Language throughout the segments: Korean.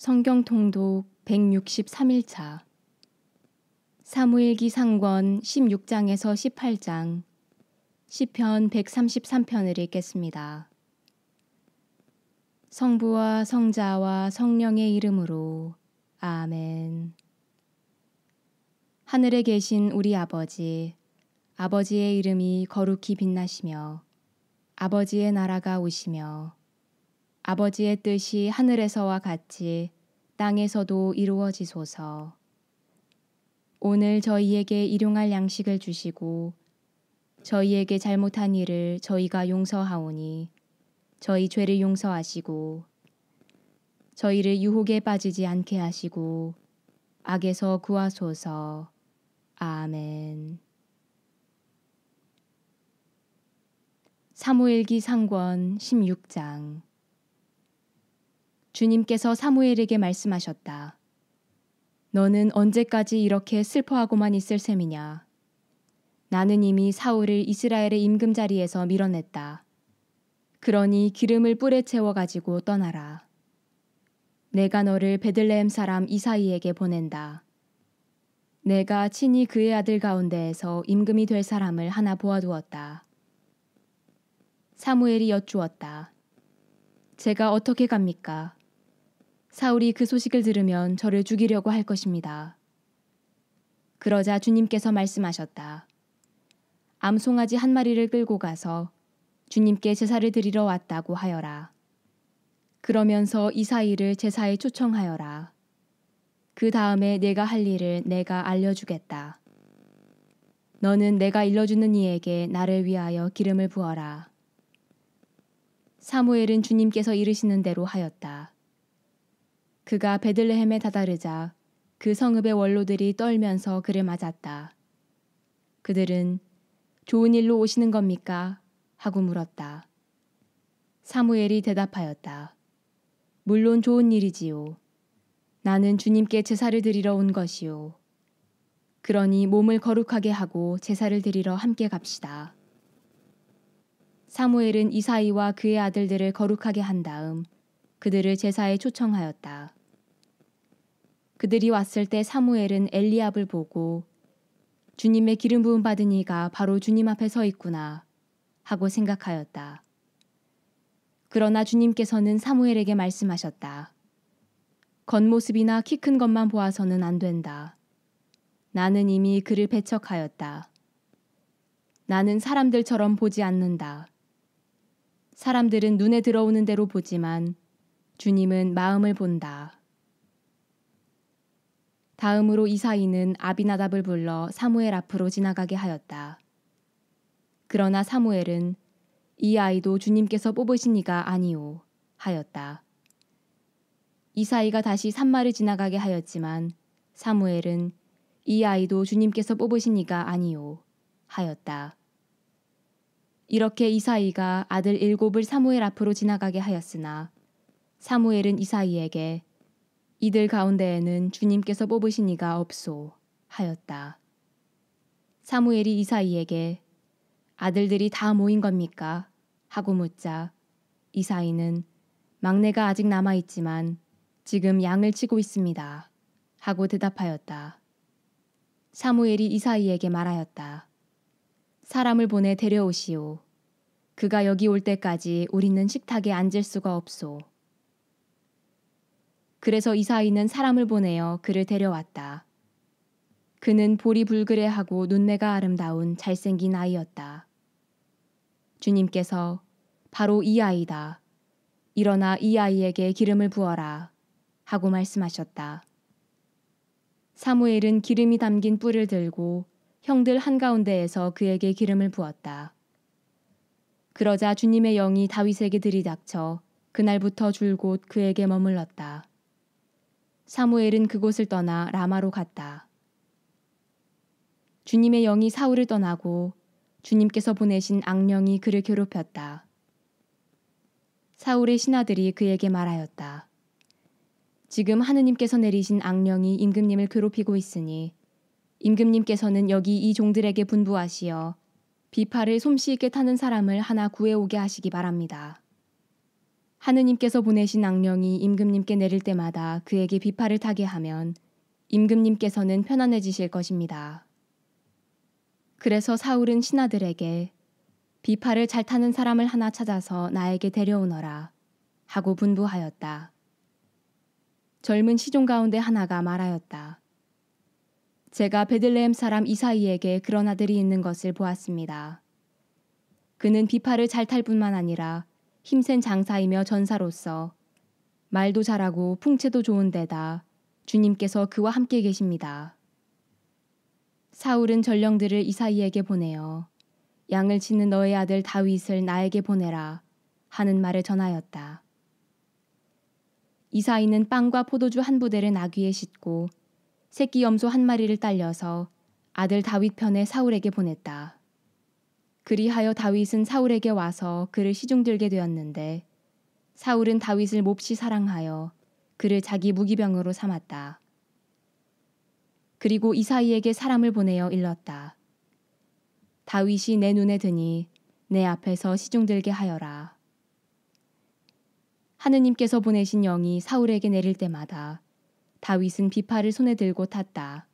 성경 통독 163일차 사무엘기 상권 16장에서 18장 시편 133편을 읽겠습니다. 성부와 성자와 성령의 이름으로 아멘. 하늘에 계신 우리 아버지, 아버지의 이름이 거룩히 빛나시며 아버지의 나라가 오시며 아버지의 뜻이 하늘에서와 같이 땅에서도 이루어지소서. 오늘 저희에게 일용할 양식을 주시고 저희에게 잘못한 일을 저희가 용서하오니 저희 죄를 용서하시고 저희를 유혹에 빠지지 않게 하시고 악에서 구하소서. 아멘. 사무엘기 상권 16장 주님께서 사무엘에게 말씀하셨다. 너는 언제까지 이렇게 슬퍼하고만 있을 셈이냐? 나는 이미 사울을 이스라엘의 임금 자리에서 밀어냈다. 그러니 기름을 뿔에 채워가지고 떠나라. 내가 너를 베들레헴 사람 이사이에게 보낸다. 내가 친히 그의 아들 가운데에서 임금이 될 사람을 하나 보아두었다. 사무엘이 여쭈었다. 제가 어떻게 갑니까? 사울이 그 소식을 들으면 저를 죽이려고 할 것입니다. 그러자 주님께서 말씀하셨다. 암송아지 한 마리를 끌고 가서 주님께 제사를 드리러 왔다고 하여라. 그러면서 이사이를 제사에 초청하여라. 그 다음에 내가 할 일을 내가 알려주겠다. 너는 내가 일러주는 이에게 나를 위하여 기름을 부어라. 사무엘은 주님께서 이르시는 대로 하였다. 그가 베들레헴에 다다르자 그 성읍의 원로들이 떨면서 그를 맞았다. 그들은 좋은 일로 오시는 겁니까? 하고 물었다. 사무엘이 대답하였다. 물론 좋은 일이지요. 나는 주님께 제사를 드리러 온 것이요. 그러니 몸을 거룩하게 하고 제사를 드리러 함께 갑시다. 사무엘은 이사이와 그의 아들들을 거룩하게 한 다음 그들을 제사에 초청하였다. 그들이 왔을 때 사무엘은 엘리압을 보고 주님의 기름 부음 받은 이가 바로 주님 앞에 서 있구나 하고 생각하였다. 그러나 주님께서는 사무엘에게 말씀하셨다. 겉모습이나 키 큰 것만 보아서는 안 된다. 나는 이미 그를 배척하였다. 나는 사람들처럼 보지 않는다. 사람들은 눈에 들어오는 대로 보지만 주님은 마음을 본다. 다음으로 이사이는 아비나답을 불러 사무엘 앞으로 지나가게 하였다. 그러나 사무엘은 이 아이도 주님께서 뽑으신 이가 아니오 하였다. 이사이가 다시 산마를 지나가게 하였지만 사무엘은 이 아이도 주님께서 뽑으신 이가 아니오 하였다. 이렇게 이사이가 아들 7을 사무엘 앞으로 지나가게 하였으나 사무엘은 이사이에게 이들 가운데에는 주님께서 뽑으신 이가 없소 하였다. 사무엘이 이사이에게 아들들이 다 모인 겁니까? 하고 묻자 이사이는 막내가 아직 남아있지만 지금 양을 치고 있습니다. 하고 대답하였다. 사무엘이 이사이에게 말하였다. 사람을 보내 데려오시오. 그가 여기 올 때까지 우리는 식탁에 앉을 수가 없소. 그래서 이사이는 사람을 보내어 그를 데려왔다. 그는 볼이 불그레하고 눈매가 아름다운 잘생긴 아이였다. 주님께서 바로 이 아이다. 일어나 이 아이에게 기름을 부어라. 하고 말씀하셨다. 사무엘은 기름이 담긴 뿔을 들고 형들 한가운데에서 그에게 기름을 부었다. 그러자 주님의 영이 다윗에게 들이닥쳐 그날부터 줄곧 그에게 머물렀다. 사무엘은 그곳을 떠나 라마로 갔다. 주님의 영이 사울을 떠나고 주님께서 보내신 악령이 그를 괴롭혔다. 사울의 신하들이 그에게 말하였다. 지금 하느님께서 내리신 악령이 임금님을 괴롭히고 있으니 임금님께서는 여기 이 종들에게 분부하시어 비파를 솜씨 있게 타는 사람을 하나 구해오게 하시기 바랍니다. 하느님께서 보내신 악령이 임금님께 내릴 때마다 그에게 비파를 타게 하면 임금님께서는 편안해지실 것입니다. 그래서 사울은 신하들에게 비파를 잘 타는 사람을 하나 찾아서 나에게 데려오너라 하고 분부하였다. 젊은 시종 가운데 하나가 말하였다. 제가 베들레헴 사람 이사이에게 그런 아들이 있는 것을 보았습니다. 그는 비파를 잘 탈 뿐만 아니라 힘센 장사이며 전사로서 말도 잘하고 풍채도 좋은 데다 주님께서 그와 함께 계십니다. 사울은 전령들을 이사이에게 보내어 양을 치는 너의 아들 다윗을 나에게 보내라 하는 말을 전하였다. 이사이는 빵과 포도주 한 부대를 나귀에 싣고 새끼 염소 한 마리를 딸려서 아들 다윗 편에 사울에게 보냈다. 그리하여 다윗은 사울에게 와서 그를 시중들게 되었는데 사울은 다윗을 몹시 사랑하여 그를 자기 무기병으로 삼았다. 그리고 이사이에게 사람을 보내어 일렀다. 다윗이 내 눈에 드니 내 앞에서 시중들게 하여라. 하느님께서 보내신 영이 사울에게 내릴 때마다 다윗은 비파를 손에 들고 탔다.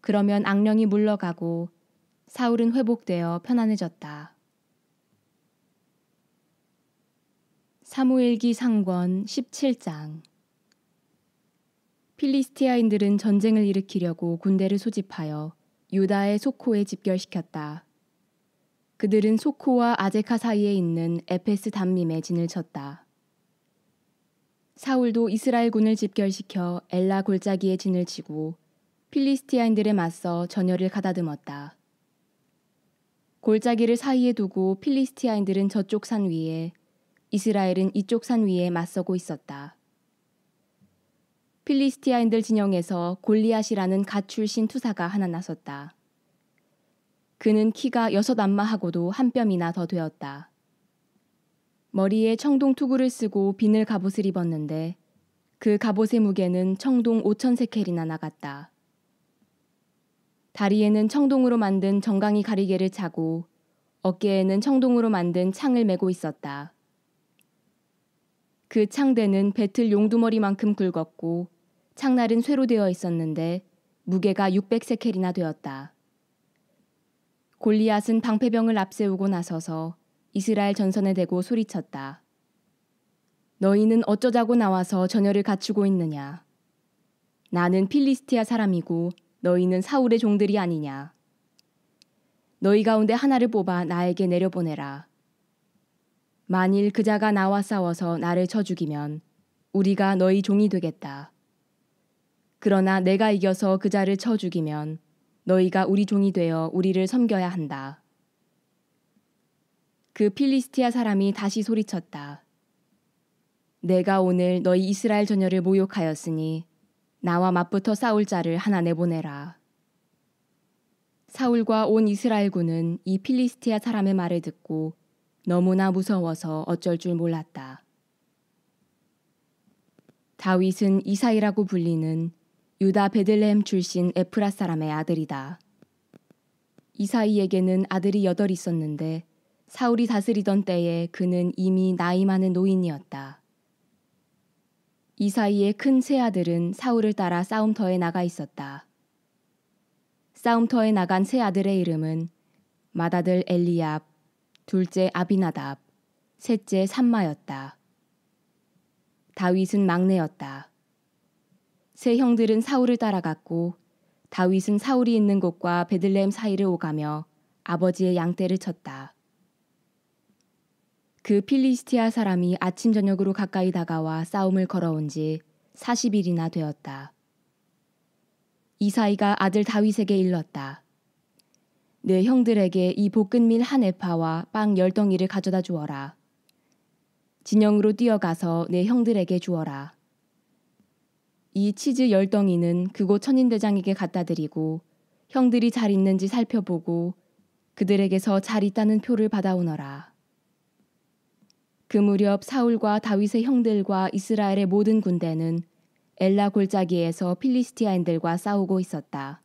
그러면 악령이 물러가고 사울은 회복되어 편안해졌다. 사무엘기 상권 17장. 필리스티아인들은 전쟁을 일으키려고 군대를 소집하여 유다의 소코에 집결시켰다. 그들은 소코와 아제카 사이에 있는 에페스 담림에 진을 쳤다. 사울도 이스라엘군을 집결시켜 엘라 골짜기에 진을 치고 필리스티아인들에 맞서 전열을 가다듬었다. 골짜기를 사이에 두고 필리스티아인들은 저쪽 산 위에, 이스라엘은 이쪽 산 위에 맞서고 있었다. 필리스티아인들 진영에서 골리앗이라는 갓 출신 투사가 하나 나섰다. 그는 키가 6안마하고도 한 뼘이나 더 되었다. 머리에 청동 투구를 쓰고 비늘 갑옷을 입었는데 그 갑옷의 무게는 청동 5,000세켈이나 나갔다. 다리에는 청동으로 만든 정강이 가리개를 차고 어깨에는 청동으로 만든 창을 메고 있었다. 그 창대는 배틀 용두머리만큼 굵었고 창날은 쇠로 되어 있었는데 무게가 600세켈이나 되었다. 골리앗은 방패병을 앞세우고 나서서 이스라엘 전선에 대고 소리쳤다. 너희는 어쩌자고 나와서 전열을 갖추고 있느냐? 나는 필리스티아 사람이고 너희는 사울의 종들이 아니냐? 너희 가운데 하나를 뽑아 나에게 내려보내라. 만일 그자가 나와 싸워서 나를 쳐 죽이면 우리가 너희 종이 되겠다. 그러나 내가 이겨서 그자를 쳐 죽이면 너희가 우리 종이 되어 우리를 섬겨야 한다. 그 필리스티아 사람이 다시 소리쳤다. 내가 오늘 너희 이스라엘 전열을 모욕하였으니 나와 맞붙어 싸울 자를 하나 내보내라. 사울과 온 이스라엘군은 이 필리스티아 사람의 말을 듣고 너무나 무서워서 어쩔 줄 몰랐다. 다윗은 이사이라고 불리는 유다 베들레헴 출신 에프라 사람의 아들이다. 이사이에게는 아들이 8 있었는데 사울이 다스리던 때에 그는 이미 나이 많은 노인이었다. 이사이의 큰 세 아들은 사울을 따라 싸움터에 나가 있었다. 싸움터에 나간 세 아들의 이름은 맏아들 엘리압, 둘째 아비나답, 셋째 삼마였다. 다윗은 막내였다. 세 형들은 사울을 따라갔고 다윗은 사울이 있는 곳과 베들레헴 사이를 오가며 아버지의 양떼를 쳤다. 그 필리스티아 사람이 아침 저녁으로 가까이 다가와 싸움을 걸어온 지 40일이나 되었다. 이사이가 아들 다윗에게 일렀다. 내 형들에게 이 볶은밀 한 에파와 빵 10덩이를 가져다 주어라. 진영으로 뛰어가서 내 형들에게 주어라. 이 치즈 10덩이는 그곳 천인대장에게 갖다 드리고 형들이 잘 있는지 살펴보고 그들에게서 잘 있다는 표를 받아오너라. 그 무렵 사울과 다윗의 형들과 이스라엘의 모든 군대는 엘라 골짜기에서 필리스티아인들과 싸우고 있었다.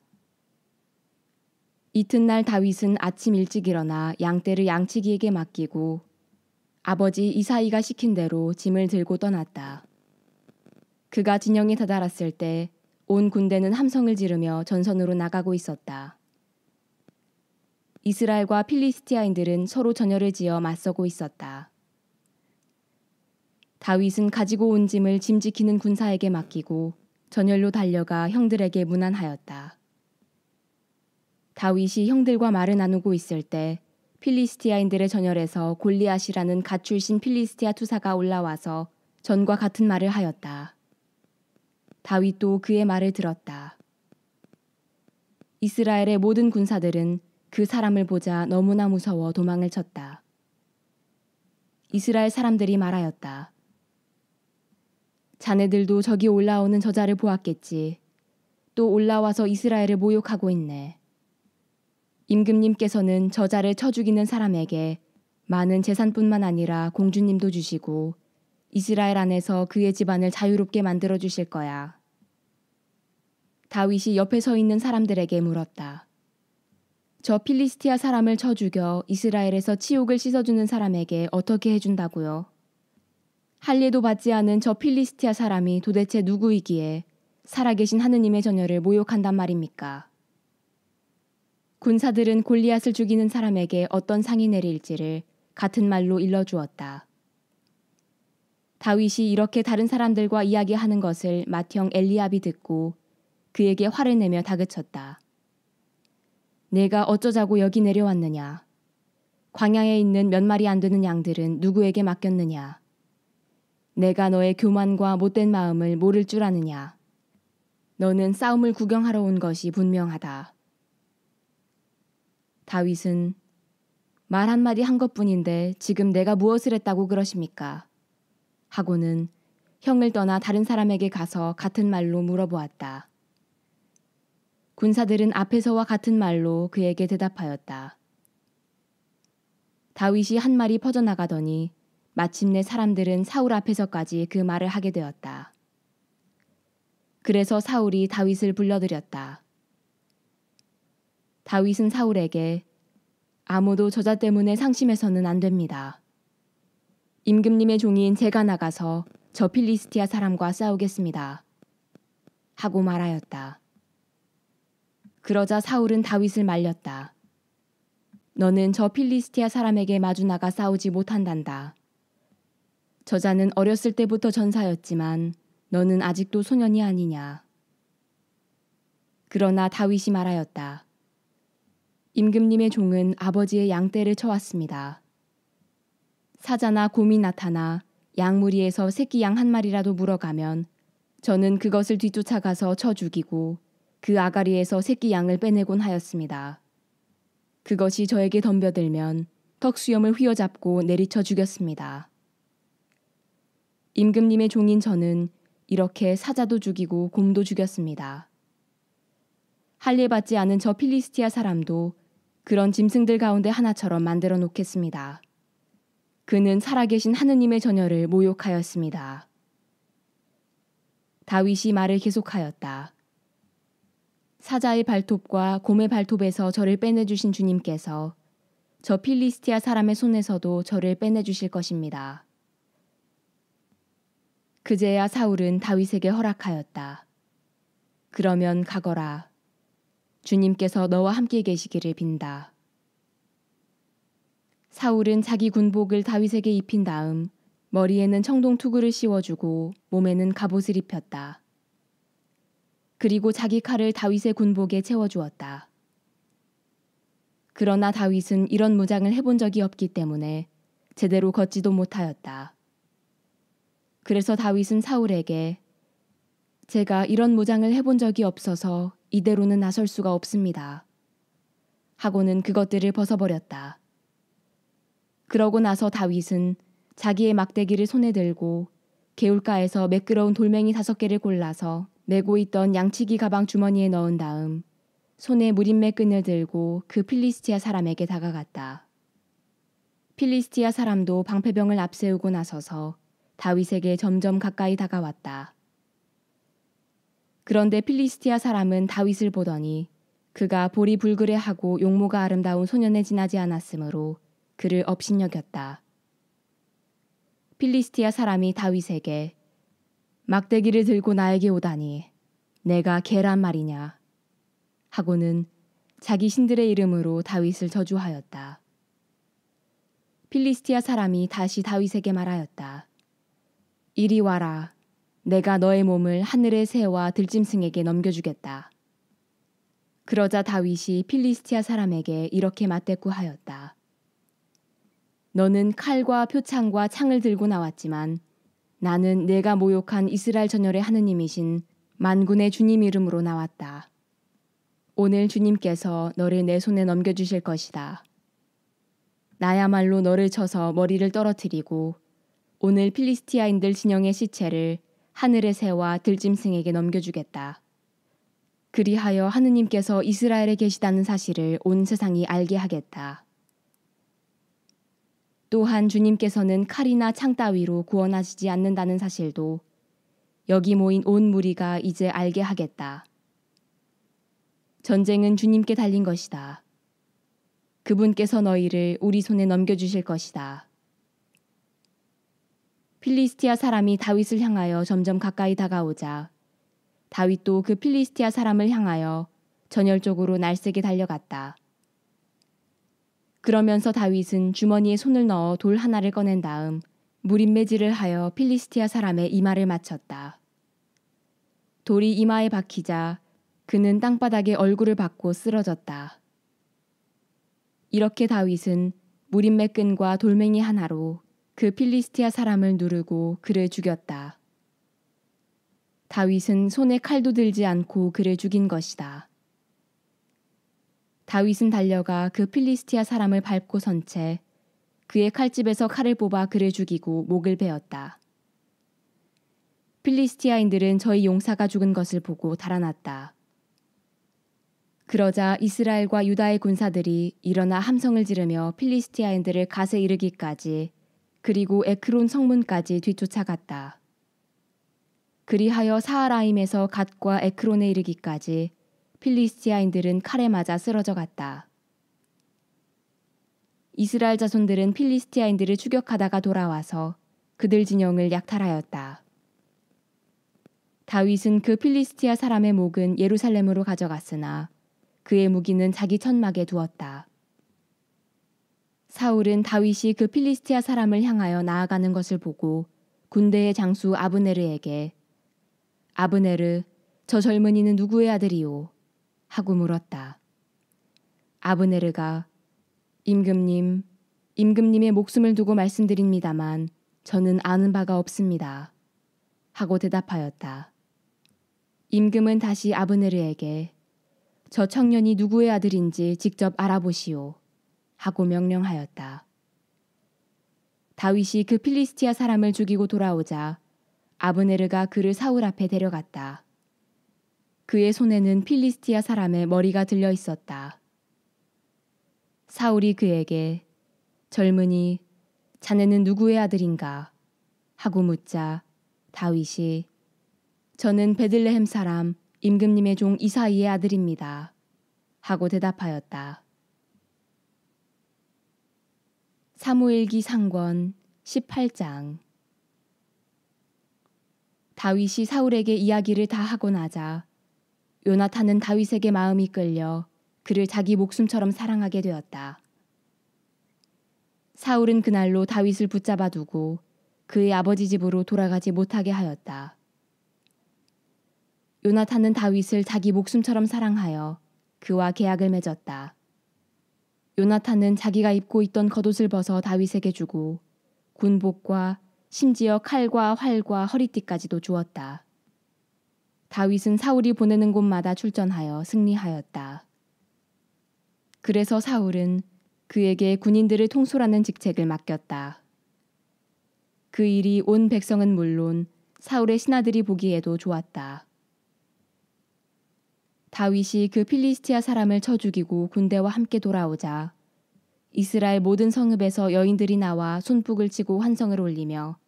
이튿날 다윗은 아침 일찍 일어나 양떼를 양치기에게 맡기고 아버지 이사이가 시킨 대로 짐을 들고 떠났다. 그가 진영에 다다랐을 때 온 군대는 함성을 지르며 전선으로 나가고 있었다. 이스라엘과 필리스티아인들은 서로 전열을 지어 맞서고 있었다. 다윗은 가지고 온 짐을 짐 지키는 군사에게 맡기고 전열로 달려가 형들에게 문안하였다. 다윗이 형들과 말을 나누고 있을 때 필리스티아인들의 전열에서 골리앗이라는 갓 출신 필리스티아 투사가 올라와서 전과 같은 말을 하였다. 다윗도 그의 말을 들었다. 이스라엘의 모든 군사들은 그 사람을 보자 너무나 무서워 도망을 쳤다. 이스라엘 사람들이 말하였다. 자네들도 저기 올라오는 저자를 보았겠지. 또 올라와서 이스라엘을 모욕하고 있네. 임금님께서는 저자를 쳐 죽이는 사람에게 많은 재산뿐만 아니라 공주님도 주시고 이스라엘 안에서 그의 집안을 자유롭게 만들어 주실 거야. 다윗이 옆에 서 있는 사람들에게 물었다. 저 필리스티아 사람을 쳐 죽여 이스라엘에서 치욕을 씻어주는 사람에게 어떻게 해준다고요? 할례도 받지 않은 저 필리스티아 사람이 도대체 누구이기에 살아계신 하느님의 전열을 모욕한단 말입니까? 군사들은 골리앗을 죽이는 사람에게 어떤 상이 내릴지를 같은 말로 일러주었다. 다윗이 이렇게 다른 사람들과 이야기하는 것을 맏형 엘리압이 듣고 그에게 화를 내며 다그쳤다. 내가 어쩌자고 여기 내려왔느냐? 광야에 있는 몇 마리 안 되는 양들은 누구에게 맡겼느냐? 내가 너의 교만과 못된 마음을 모를 줄 아느냐? 너는 싸움을 구경하러 온 것이 분명하다. 다윗은 말 한마디 한 것뿐인데 지금 내가 무엇을 했다고 그러십니까? 하고는 형을 떠나 다른 사람에게 가서 같은 말로 물어보았다. 군사들은 앞에서와 같은 말로 그에게 대답하였다. 다윗이 한 말이 퍼져나가더니 마침내 사람들은 사울 앞에서까지 그 말을 하게 되었다. 그래서 사울이 다윗을 불러들였다. 다윗은 사울에게 아무도 저자 때문에 상심해서는 안 됩니다. 임금님의 종인 제가 나가서 저 필리스티아 사람과 싸우겠습니다. 하고 말하였다. 그러자 사울은 다윗을 말렸다. 너는 저 필리스티아 사람에게 마주 나가 싸우지 못한단다. 저자는 어렸을 때부터 전사였지만 너는 아직도 소년이 아니냐. 그러나 다윗이 말하였다. 임금님의 종은 아버지의 양떼를 쳐왔습니다. 사자나 곰이 나타나 양무리에서 새끼 양 한 마리라도 물어가면 저는 그것을 뒤쫓아가서 쳐 죽이고 그 아가리에서 새끼 양을 빼내곤 하였습니다. 그것이 저에게 덤벼들면 턱수염을 휘어잡고 내리쳐 죽였습니다. 임금님의 종인 저는 이렇게 사자도 죽이고 곰도 죽였습니다. 할례 받지 않은 저 필리스티아 사람도 그런 짐승들 가운데 하나처럼 만들어 놓겠습니다. 그는 살아계신 하느님의 전열을 모욕하였습니다. 다윗이 말을 계속하였다. 사자의 발톱과 곰의 발톱에서 저를 빼내주신 주님께서 저 필리스티아 사람의 손에서도 저를 빼내주실 것입니다. 그제야 사울은 다윗에게 허락하였다. 그러면 가거라. 주님께서 너와 함께 계시기를 빈다. 사울은 자기 군복을 다윗에게 입힌 다음 머리에는 청동 투구를 씌워주고 몸에는 갑옷을 입혔다. 그리고 자기 칼을 다윗의 군복에 채워주었다. 그러나 다윗은 이런 무장을 해본 적이 없기 때문에 제대로 걷지도 못하였다. 그래서 다윗은 사울에게 제가 이런 무장을 해본 적이 없어서 이대로는 나설 수가 없습니다. 하고는 그것들을 벗어버렸다. 그러고 나서 다윗은 자기의 막대기를 손에 들고 개울가에서 매끄러운 돌멩이 5개를 골라서 메고 있던 양치기 가방 주머니에 넣은 다음 손에 무림매 끈을 들고 그 필리스티아 사람에게 다가갔다. 필리스티아 사람도 방패병을 앞세우고 나서서 다윗에게 점점 가까이 다가왔다. 그런데 필리스티아 사람은 다윗을 보더니 그가 볼이 불그레하고 용모가 아름다운 소년에 지나지 않았으므로 그를 업신여겼다. 필리스티아 사람이 다윗에게 막대기를 들고 나에게 오다니 내가 개란 말이냐 하고는 자기 신들의 이름으로 다윗을 저주하였다. 필리스티아 사람이 다시 다윗에게 말하였다. 이리 와라. 내가 너의 몸을 하늘의 새와 들짐승에게 넘겨주겠다. 그러자 다윗이 필리스티아 사람에게 이렇게 맞대꾸하였다. 너는 칼과 표창과 창을 들고 나왔지만 나는 내가 모욕한 이스라엘 전열의 하느님이신 만군의 주님 이름으로 나왔다. 오늘 주님께서 너를 내 손에 넘겨주실 것이다. 나야말로 너를 쳐서 머리를 떨어뜨리고 오늘 필리스티아인들 진영의 시체를 하늘의 새와 들짐승에게 넘겨주겠다. 그리하여 하느님께서 이스라엘에 계시다는 사실을 온 세상이 알게 하겠다. 또한 주님께서는 칼이나 창 따위로 구원하시지 않는다는 사실도 여기 모인 온 무리가 이제 알게 하겠다. 전쟁은 주님께 달린 것이다. 그분께서 너희를 우리 손에 넘겨주실 것이다. 필리스티아 사람이 다윗을 향하여 점점 가까이 다가오자 다윗도 그 필리스티아 사람을 향하여 전열적으로 날쌔게 달려갔다. 그러면서 다윗은 주머니에 손을 넣어 돌 하나를 꺼낸 다음 무림매질을 하여 필리스티아 사람의 이마를 맞췄다. 돌이 이마에 박히자 그는 땅바닥에 얼굴을 박고 쓰러졌다. 이렇게 다윗은 무림매 끈과 돌멩이 하나로 그 필리스티아 사람을 누르고 그를 죽였다. 다윗은 손에 칼도 들지 않고 그를 죽인 것이다. 다윗은 달려가 그 필리스티아 사람을 밟고 선 채 그의 칼집에서 칼을 뽑아 그를 죽이고 목을 베었다. 필리스티아인들은 저희 용사가 죽은 것을 보고 달아났다. 그러자 이스라엘과 유다의 군사들이 일어나 함성을 지르며 필리스티아인들을 갓에 이르기까지 그리고 에크론 성문까지 뒤쫓아갔다. 그리하여 사하라임에서 갓과 에크론에 이르기까지 필리스티아인들은 칼에 맞아 쓰러져 갔다. 이스라엘 자손들은 필리스티아인들을 추격하다가 돌아와서 그들 진영을 약탈하였다. 다윗은 그 필리스티아 사람의 목은 예루살렘으로 가져갔으나 그의 무기는 자기 천막에 두었다. 사울은 다윗이 그 필리스티아 사람을 향하여 나아가는 것을 보고 군대의 장수 아브네르에게 아브네르, 저 젊은이는 누구의 아들이오? 하고 물었다. 아브네르가 임금님의 목숨을 두고 말씀드립니다만 저는 아는 바가 없습니다. 하고 대답하였다. 임금은 다시 아브네르에게 저 청년이 누구의 아들인지 직접 알아보시오. 하고 명령하였다. 다윗이 그 필리스티아 사람을 죽이고 돌아오자 아브네르가 그를 사울 앞에 데려갔다. 그의 손에는 필리스티아 사람의 머리가 들려 있었다. 사울이 그에게 젊은이, 자네는 누구의 아들인가? 하고 묻자 다윗이 저는 베들레헴 사람 임금님의 종 이사이의 아들입니다. 하고 대답하였다. 사무엘기 상권 18장. 다윗이 사울에게 이야기를 다 하고 나자 요나탄은 다윗에게 마음이 끌려 그를 자기 목숨처럼 사랑하게 되었다. 사울은 그날로 다윗을 붙잡아 두고 그의 아버지 집으로 돌아가지 못하게 하였다. 요나탄은 다윗을 자기 목숨처럼 사랑하여 그와 계약을 맺었다. 요나탄은 자기가 입고 있던 겉옷을 벗어 다윗에게 주고 군복과 심지어 칼과 활과 허리띠까지도 주었다. 다윗은 사울이 보내는 곳마다 출전하여 승리하였다. 그래서 사울은 그에게 군인들을 통솔하는 직책을 맡겼다. 그 일이 온 백성은 물론 사울의 신하들이 보기에도 좋았다. 다윗이 그 필리스티아 사람을 쳐 죽이고 군대와 함께 돌아오자 이스라엘 모든 성읍에서 여인들이 나와 손뼉을 치고 환성을 올리며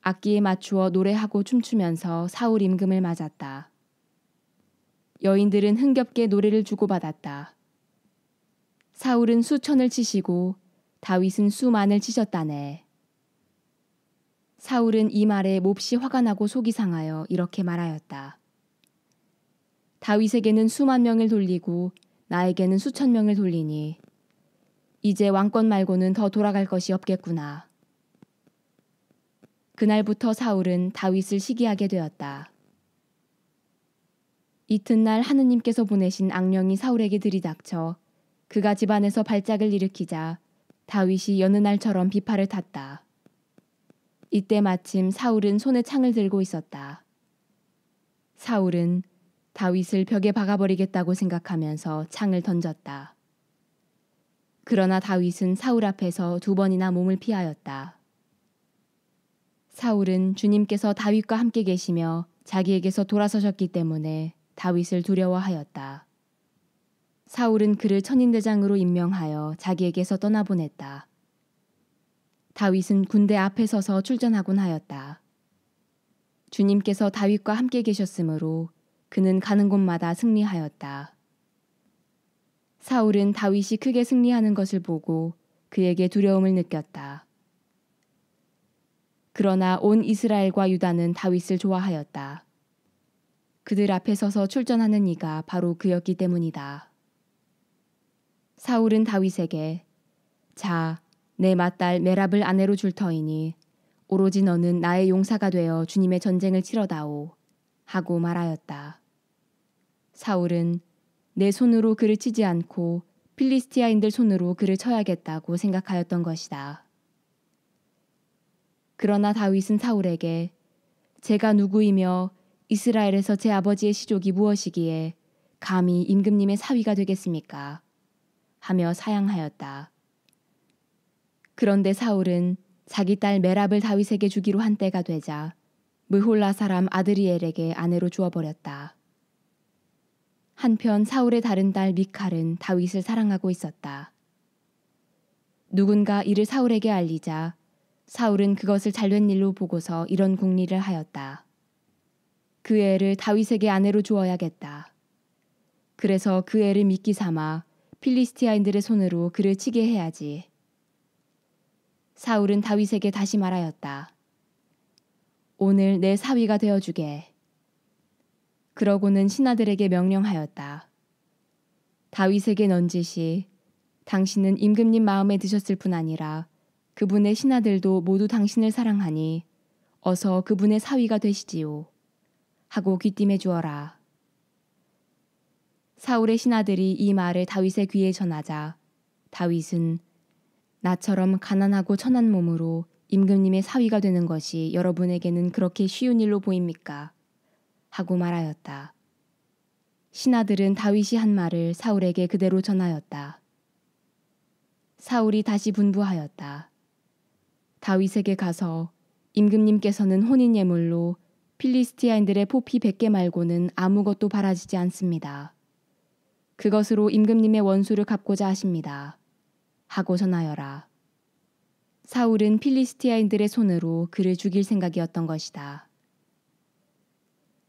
악기에 맞추어 노래하고 춤추면서 사울 임금을 맞았다. 여인들은 흥겹게 노래를 주고받았다. 사울은 수천을 치시고 다윗은 수만을 치셨다네. 사울은 이 말에 몹시 화가 나고 속이 상하여 이렇게 말하였다. 다윗에게는 수만 명을 돌리고 나에게는 수천 명을 돌리니 이제 왕권 말고는 더 돌아갈 것이 없겠구나. 그날부터 사울은 다윗을 시기하게 되었다. 이튿날 하느님께서 보내신 악령이 사울에게 들이닥쳐 그가 집안에서 발작을 일으키자 다윗이 여느 날처럼 비파를 탔다. 이때 마침 사울은 손에 창을 들고 있었다. 사울은 다윗을 벽에 박아버리겠다고 생각하면서 창을 던졌다. 그러나 다윗은 사울 앞에서 2번이나 몸을 피하였다. 사울은 주님께서 다윗과 함께 계시며 자기에게서 돌아서셨기 때문에 다윗을 두려워하였다. 사울은 그를 천인대장으로 임명하여 자기에게서 떠나보냈다. 다윗은 군대 앞에 서서 출전하곤 하였다. 주님께서 다윗과 함께 계셨으므로 그는 가는 곳마다 승리하였다. 사울은 다윗이 크게 승리하는 것을 보고 그에게 두려움을 느꼈다. 그러나 온 이스라엘과 유다는 다윗을 좋아하였다. 그들 앞에 서서 출전하는 이가 바로 그였기 때문이다. 사울은 다윗에게 자, 내 맏딸 메랍을 아내로 줄 터이니 오로지 너는 나의 용사가 되어 주님의 전쟁을 치러다오 하고 말하였다. 사울은 내 손으로 그를 치지 않고 필리스티아인들 손으로 그를 쳐야겠다고 생각하였던 것이다. 그러나 다윗은 사울에게 제가 누구이며 이스라엘에서 제 아버지의 시족이 무엇이기에 감히 임금님의 사위가 되겠습니까? 하며 사양하였다. 그런데 사울은 자기 딸 메랍을 다윗에게 주기로 한 때가 되자 므홀라 사람 아드리엘에게 아내로 주어버렸다. 한편 사울의 다른 딸 미칼은 다윗을 사랑하고 있었다. 누군가 이를 사울에게 알리자 사울은 그것을 잘된 일로 보고서 이런 궁리를 하였다. 그 애를 다윗에게 아내로 주어야겠다. 그래서 그 애를 미끼 삼아 필리스티아인들의 손으로 그를 치게 해야지. 사울은 다윗에게 다시 말하였다. 오늘 내 사위가 되어주게. 그러고는 신하들에게 명령하였다. 다윗에게 넌지시 당신은 임금님 마음에 드셨을 뿐 아니라 그분의 신하들도 모두 당신을 사랑하니 어서 그분의 사위가 되시지요. 하고 귀띔해 주어라. 사울의 신하들이 이 말을 다윗의 귀에 전하자 다윗은 나처럼 가난하고 천한 몸으로 임금님의 사위가 되는 것이 여러분에게는 그렇게 쉬운 일로 보입니까? 하고 말하였다. 신하들은 다윗이 한 말을 사울에게 그대로 전하였다. 사울이 다시 분부하였다. 다윗에게 가서 임금님께서는 혼인예물로 필리스티아인들의 포피 100개 말고는 아무것도 바라지지 않습니다. 그것으로 임금님의 원수를 갚고자 하십니다. 하고 전하여라. 사울은 필리스티아인들의 손으로 그를 죽일 생각이었던 것이다.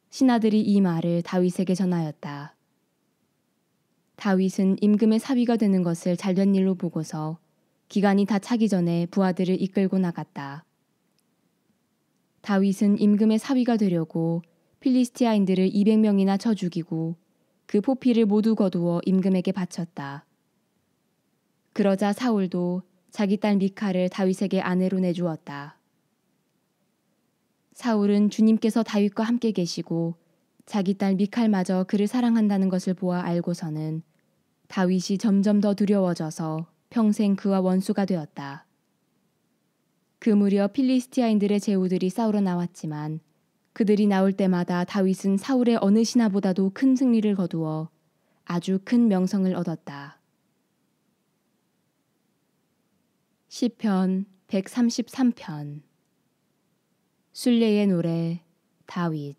신하들이 이 말을 다윗에게 전하였다. 다윗은 임금의 사위가 되는 것을 잘된 일로 보고서 기간이 다 차기 전에 부하들을 이끌고 나갔다. 다윗은 임금의 사위가 되려고 필리스티아인들을 200명이나 쳐 죽이고 그 포피를 모두 거두어 임금에게 바쳤다. 그러자 사울도 자기 딸 미칼을 다윗에게 아내로 내주었다. 사울은 주님께서 다윗과 함께 계시고 자기 딸 미칼마저 그를 사랑한다는 것을 보아 알고서는 다윗이 점점 더 두려워져서 평생 그와 원수가 되었다. 그 무렵 필리스티아인들의 제후들이 싸우러 나왔지만 그들이 나올 때마다 다윗은 사울의 어느 신하보다도 큰 승리를 거두어 아주 큰 명성을 얻었다. 시편 133편 순례의 노래 다윗.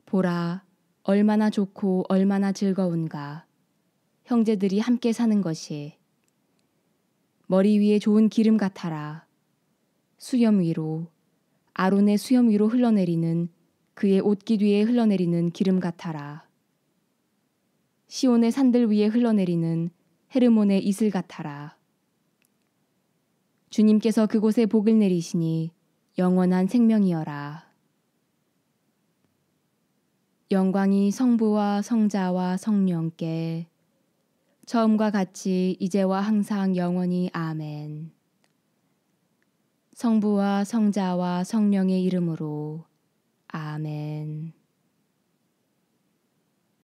보라, 얼마나 좋고 얼마나 즐거운가. 형제들이 함께 사는 것이. 머리 위에 좋은 기름 같아라. 수염 위로, 아론의 수염 위로 흘러내리는 그의 옷깃 위에 흘러내리는 기름 같아라. 시온의 산들 위에 흘러내리는 헤르몬의 이슬 같아라. 주님께서 그곳에 복을 내리시니 영원한 생명이여라. 영광이 성부와 성자와 성령께 처음과 같이 이제와 항상 영원히 아멘. 성부와 성자와 성령의 이름으로 아멘.